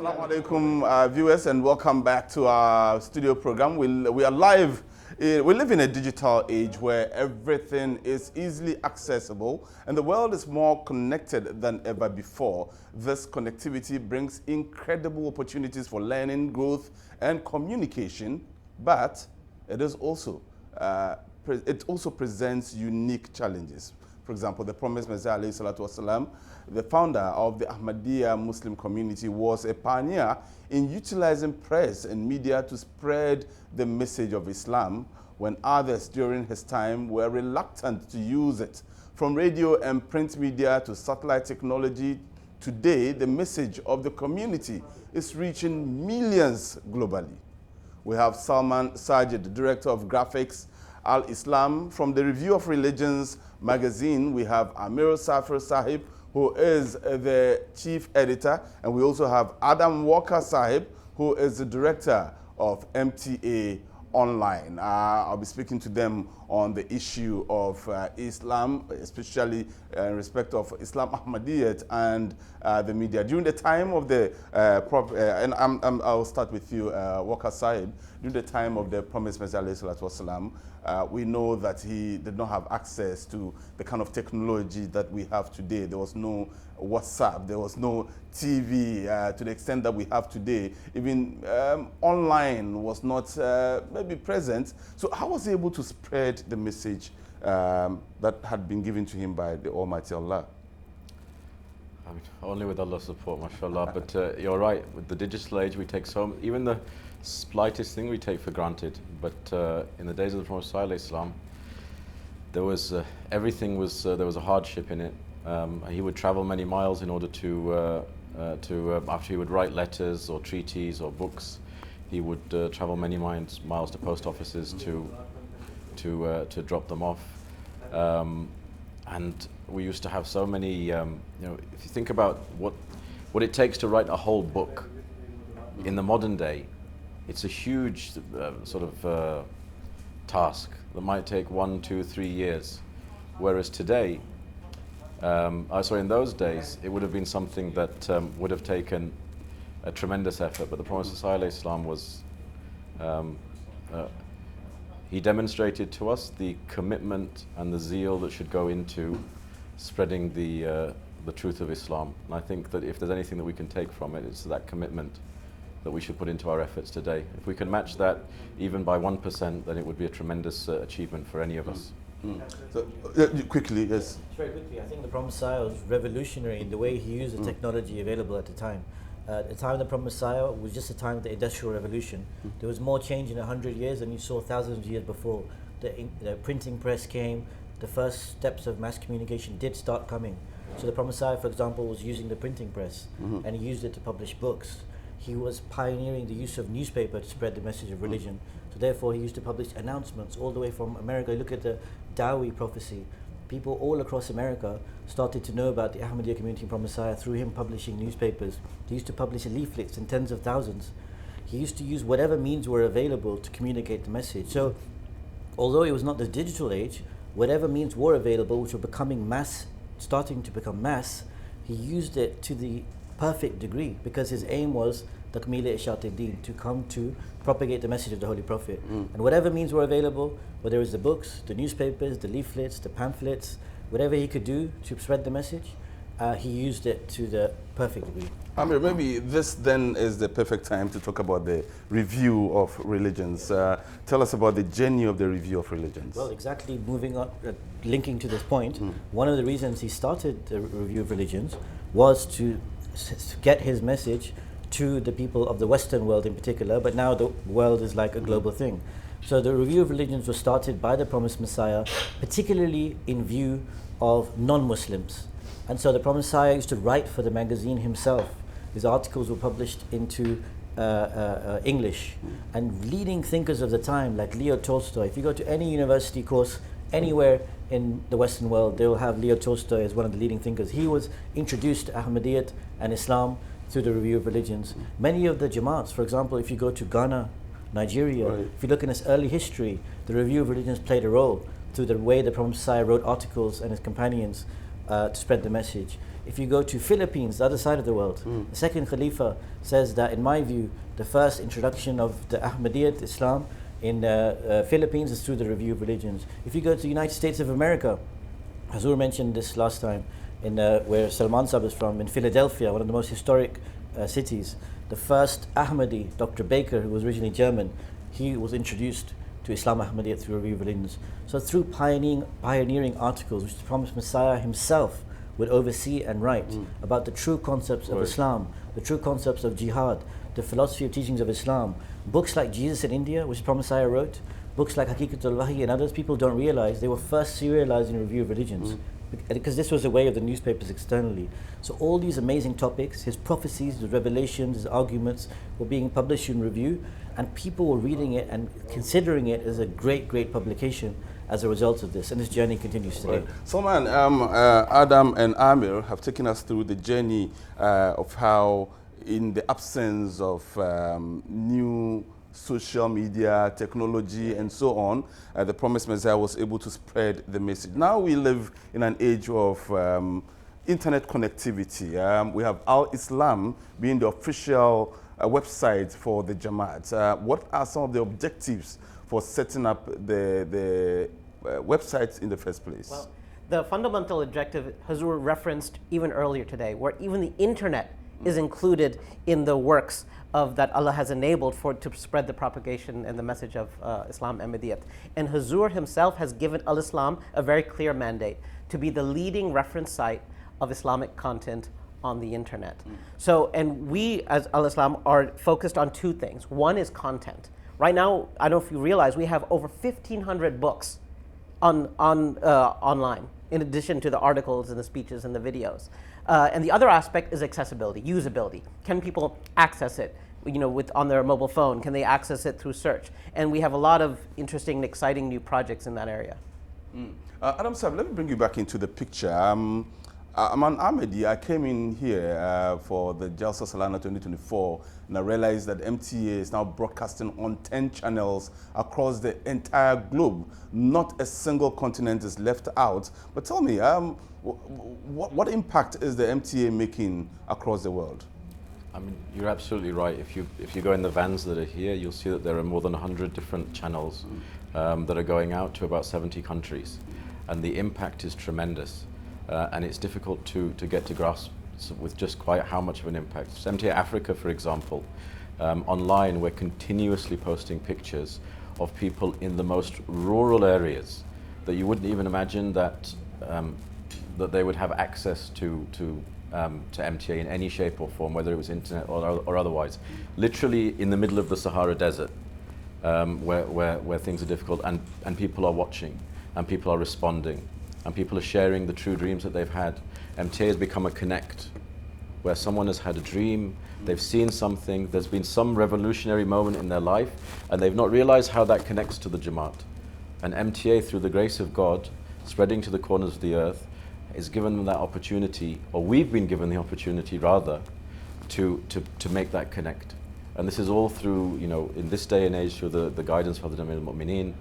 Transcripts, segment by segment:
Assalamu alaikum, viewers, and welcome back to our studio program. We are live. We live in a digital age where everything is easily accessible and the world is more connected than ever before. This connectivity brings incredible opportunities for learning, growth, and communication, but it also presents unique challenges. For example, the Promised Messiah, alayhi salatu wasalam, the founder of the Ahmadiyya Muslim Community, was a pioneer in utilizing press and media to spread the message of Islam when others during his time were reluctant to use it. From radio and print media to satellite technology, today the message of the community is reaching millions globally. We have Salman Sajid, the Director of Graphics, Al-Islam. From the Review of Religions magazine, we have Amir Safir Sahib, who is the Chief Editor, and we also have Adam Walker Sahib, who is the Director of MTA Online. I'll be speaking to them on the issue of Islam, especially in respect of Islam Ahmadiyyat and the media. During the time of the, I'll start with you, Walker Sahib. During the time of the Promised Messiah, we know that he did not have access to the kind of technology that we have today. There was no WhatsApp, there was no TV to the extent that we have today. Even online was not maybe present. So how was he able to spread the message that had been given to him by the Almighty Allah? I mean, only with Allah's support, mashallah. But you're right, with the digital age, we take even the slightest thing we take for granted. But in the days of the Prophet ﷺ, there was everything was there was a hardship in it. He would travel many miles in order to after he would write letters or treaties or books, he would travel many miles to post offices to drop them off. And we used to have so many, if you think about what it takes to write a whole book in the modern day, it's a huge sort of task that might take 1, 2, 3 years. Whereas today, in those days, it would have been something that would have taken a tremendous effort. But the Prophet ﷺ was, he demonstrated to us the commitment and the zeal that should go into spreading the truth of Islam. And I think that if there's anything that we can take from it, it's that commitment that we should put into our efforts today. If we can match that even by 1%, then it would be a tremendous achievement for any of us. So, quickly, yes. Very quickly, I think the Prophet Messiah was revolutionary in the way he used the technology available at the time. At the time of the Prophet Messiah was just the time of the Industrial Revolution. There was more change in 100 years than you saw thousands of years before. The printing press came, the first steps of mass communication did start coming. So the Prophet Messiah, for example, was using the printing press, and he used it to publish books. He was pioneering the use of newspaper to spread the message of religion. So therefore he used to publish announcements all the way from America. Look at the Dawi prophecy. People all across America started to know about the Ahmadiyya community from Messiah through him publishing newspapers. He used to publish leaflets in tens of thousands. He used to use whatever means were available to communicate the message. So although it was not the digital age, whatever means were available, which were starting to become mass, he used it to the perfect degree, because his aim was takmil ishat-ad-din, to come to propagate the message of the Holy Prophet. And whatever means were available, whether it was the books, the newspapers, the leaflets, the pamphlets, whatever he could do to spread the message, he used it to the perfect degree. Amir, maybe this then is the perfect time to talk about the Review of Religions. Tell us about the journey of the Review of Religions. Well, exactly, moving on, linking to this point, one of the reasons he started the Review of Religions was to get his message to the people of the Western world in particular, but now the world is like a global thing. So the Review of Religions was started by the Promised Messiah, particularly in view of non-Muslims. And so the Promised Messiah used to write for the magazine himself. His articles were published into English. And leading thinkers of the time, like Leo Tolstoy, if you go to any university course anywhere in the Western world, they will have Leo Tolstoy as one of the leading thinkers. He was introduced to Ahmadiyyat and Islam through the Review of Religions. Many of the Jamaats, for example, if you go to Ghana, Nigeria, if you look in its early history, the Review of Religions played a role through the way the Prophet Messiah wrote articles and his companions to spread the message. If you go to Philippines, the other side of the world, the second Khalifa says that, in my view, the first introduction of the Ahmadiyya Islam in Philippines is through the review of religions. If you go to the United States of America, Hazur mentioned this last time, in where Salman Sahib is from, in Philadelphia, one of the most historic cities, the first Ahmadi, Dr. Baker, who was originally German, he was introduced to Islam Ahmadiyya through review of religions. So through pioneering articles, which the promised Messiah himself would oversee and write about the true concepts of Islam, the true concepts of jihad, the philosophy of teachings of Islam, books like Jesus in India, which the promised Messiah wrote, books like Haqiqatul Wahi and others, people don't realize they were first serialized in review of religions. Because this was a way of the newspapers externally. So all these amazing topics, his prophecies, his revelations, his arguments, were being published in review, and people were reading it and considering it as a great, great publication as a result of this. And this journey continues today. Right. Salman, Adam and Amir have taken us through the journey of how, in the absence of new social media, technology, and so on, the promised Messiah was able to spread the message. Now we live in an age of internet connectivity. We have Al Islam being the official website for the Jamaat. What are some of the objectives for setting up the websites in the first place? Well, the fundamental objective Hazur referenced even earlier today, where even the internet is included in the works of that Allah has enabled to spread the propagation and the message of Islam Ahmadiyyat. And Hazur himself has given Al Islam a very clear mandate to be the leading reference site of Islamic content on the internet. So, and we as Al Islam are focused on two things. One is content. Right now, I don't know if you realize, we have over 1,500 books online, in addition to the articles and the speeches and the videos. And the other aspect is accessibility, usability. Can people access it, on their mobile phone? Can they access it through search? And we have a lot of interesting and exciting new projects in that area. Adam Sahib, let me bring you back into the picture. I'm an Ahmadi. I came in here for the Jalsa Salana 2024, and I realized that MTA is now broadcasting on 10 channels across the entire globe. Not a single continent is left out. But tell me, what impact is the MTA making across the world? I mean, you're absolutely right. If you go in the vans that are here, you'll see that there are more than 100 different channels that are going out to about 70 countries. And the impact is tremendous. And it's difficult to get to grasp with just quite how much of an impact. So MTA Africa, for example, online we're continuously posting pictures of people in the most rural areas that you wouldn't even imagine that they would have access to MTA in any shape or form, whether it was internet or otherwise. Literally in the middle of the Sahara Desert, where things are difficult, and people are watching, and people are responding, and people are sharing the true dreams that they've had. MTA has become a connect, where someone has had a dream, they've seen something, there's been some revolutionary moment in their life, and they've not realized how that connects to the Jamaat. And MTA, through the grace of God, spreading to the corners of the earth, is given them that opportunity, or we've been given the opportunity rather, to make that connect. And this is all through, in this day and age, through the guidance of the Amir al-Mu'mineen,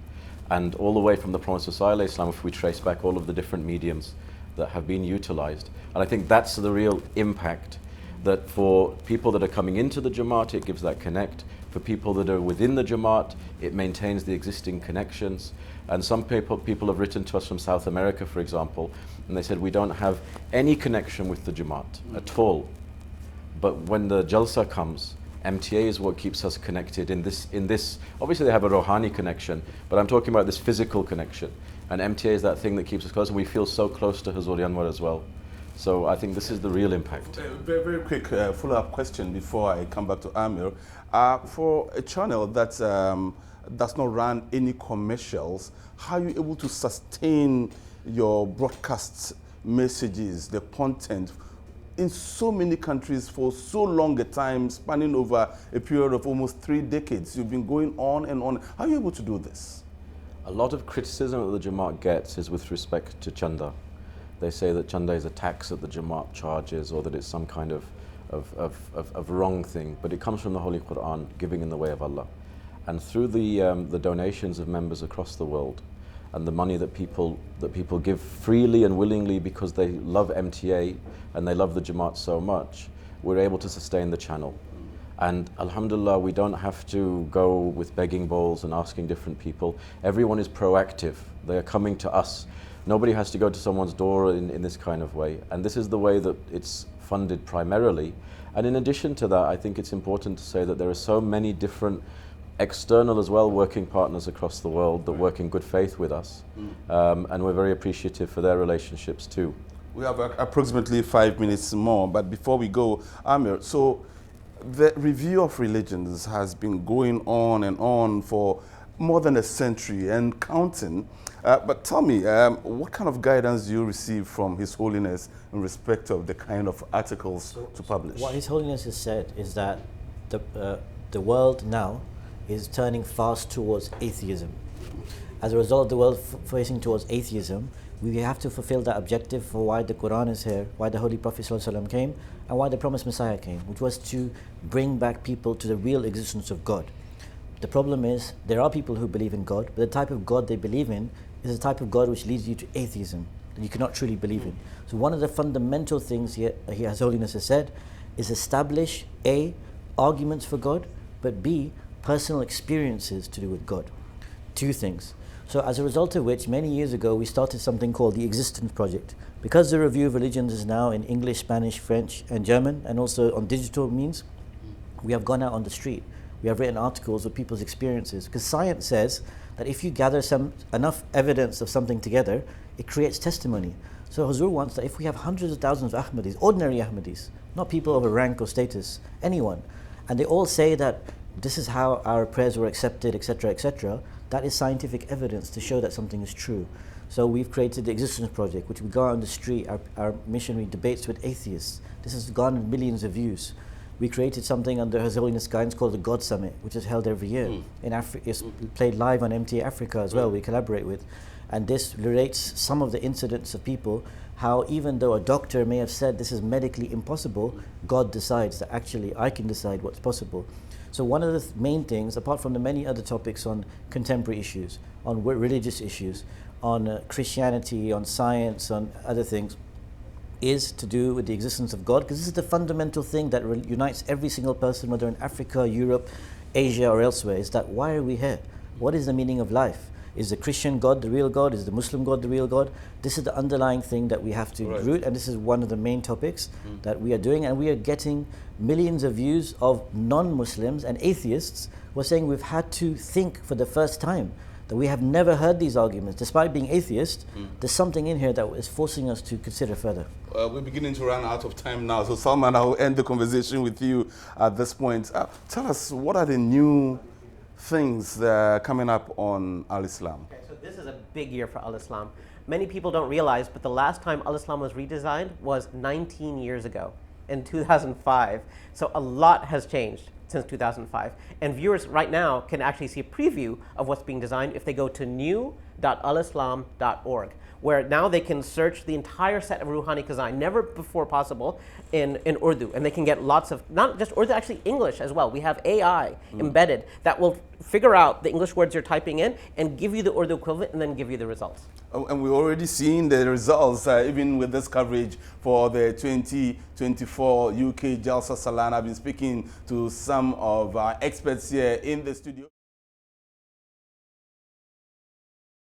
and all the way from the Promised Messiah, Islam, if we trace back all of the different mediums that have been utilized. And I think that's the real impact, that for people that are coming into the Jamaat, it gives that connect. For people that are within the Jamaat, it maintains the existing connections. And some people have written to us from South America, for example, and they said, we don't have any connection with the Jamaat at all. But when the Jalsa comes, MTA is what keeps us connected in this. Obviously they have a Rohani connection, but I'm talking about this physical connection. And MTA is that thing that keeps us close, and we feel so close to Hazur Yanwar as well. So I think this is the real impact. Very, very quick follow-up question before I come back to Amir. For a channel that does not run any commercials, how are you able to sustain your broadcast messages, the content, in so many countries for so long a time, spanning over a period of almost 3 decades? You've been going on and on. How are you able to do this? A lot of criticism that the Jamaat gets is with respect to Chanda. They say that Chanda is a tax that the Jamaat charges, or that it's some kind of wrong thing, but it comes from the Holy Quran, giving in the way of Allah. And through the donations of members across the world, and the money that people give freely and willingly because they love MTA and they love the Jamaat so much, we're able to sustain the channel. And alhamdulillah, we don't have to go with begging bowls and asking different people. Everyone is proactive. They are coming to us. Nobody has to go to someone's door in this kind of way. And this is the way that it's funded primarily. And in addition to that, I think it's important to say that there are so many different external as well working partners across the world that work in good faith with us. And we're very appreciative for their relationships too. We have approximately 5 minutes more, but before we go, Amir, so the review of religions has been going on and on for more than a century and counting. But tell me, what kind of guidance do you receive from His Holiness in respect of the kind of articles to publish? What His Holiness has said is that the world now is turning fast towards atheism. As a result of the world facing towards atheism, we have to fulfill that objective for why the Quran is here, why the Holy Prophet ﷺ came, and why the promised Messiah came, which was to bring back people to the real existence of God. The problem is, there are people who believe in God, but the type of God they believe in is the type of God which leads you to atheism, that you cannot truly believe in. So one of the fundamental things His Holiness has said is establish A, arguments for God, but B, personal experiences to do with God. Two things. So as a result of which, many years ago, we started something called the Existence Project. Because the review of religions is now in English, Spanish, French, and German, and also on digital means, we have gone out on the street. We have written articles of people's experiences. Because science says that if you gather enough evidence of something together, it creates testimony. So Huzur wants that if we have hundreds of thousands of Ahmadis, ordinary Ahmadis, not people of a rank or status, anyone, and they all say that this is how our prayers were accepted, etc., etc., that is scientific evidence to show that something is true. So we've created the Existence Project, which we go out on the street, our missionary debates with atheists. This has garnered millions of views. We created something under His Holiness guidance called the God Summit, which is held every year. In Africa, it's played live on MTA Africa as well, we collaborate with. And this relates some of the incidents of people, how even though a doctor may have said this is medically impossible, God decides that actually I can decide what's possible. So one of the main things, apart from the many other topics on contemporary issues, on religious issues, on Christianity, on science, on other things, is to do with the existence of God, because this is the fundamental thing that unites every single person, whether in Africa, Europe, Asia, or elsewhere, is that why are we here? What is the meaning of life? Is the Christian God the real God? Is the Muslim God the real God? This is the underlying thing that we have to root, and this is one of the main topics that we are doing, and we are getting millions of views of non-Muslims and atheists who are saying we've had to think for the first time that we have never heard these arguments. Despite being atheist, there's something in here that is forcing us to consider further. We're beginning to run out of time now, so Salman, I'll end the conversation with you at this point. Tell us, what are the new things that are coming up on Al-Islam? Okay, so this is a big year for Al-Islam. Many people don't realize, but the last time Al-Islam was redesigned was 19 years ago, in 2005. So a lot has changed since 2005. And viewers right now can actually see a preview of what's being designed if they go to new.alislam.org, where now they can search the entire set of Rouhani Khazain, never before possible, in Urdu. And they can get lots of, not just Urdu, actually English as well. We have AI embedded that will figure out the English words you're typing in and give you the Urdu equivalent and then give you the results. And we're already seeing the results, even with this coverage for the 2024 UK Jalsa Salana. I've been speaking to some of our experts here in the studio.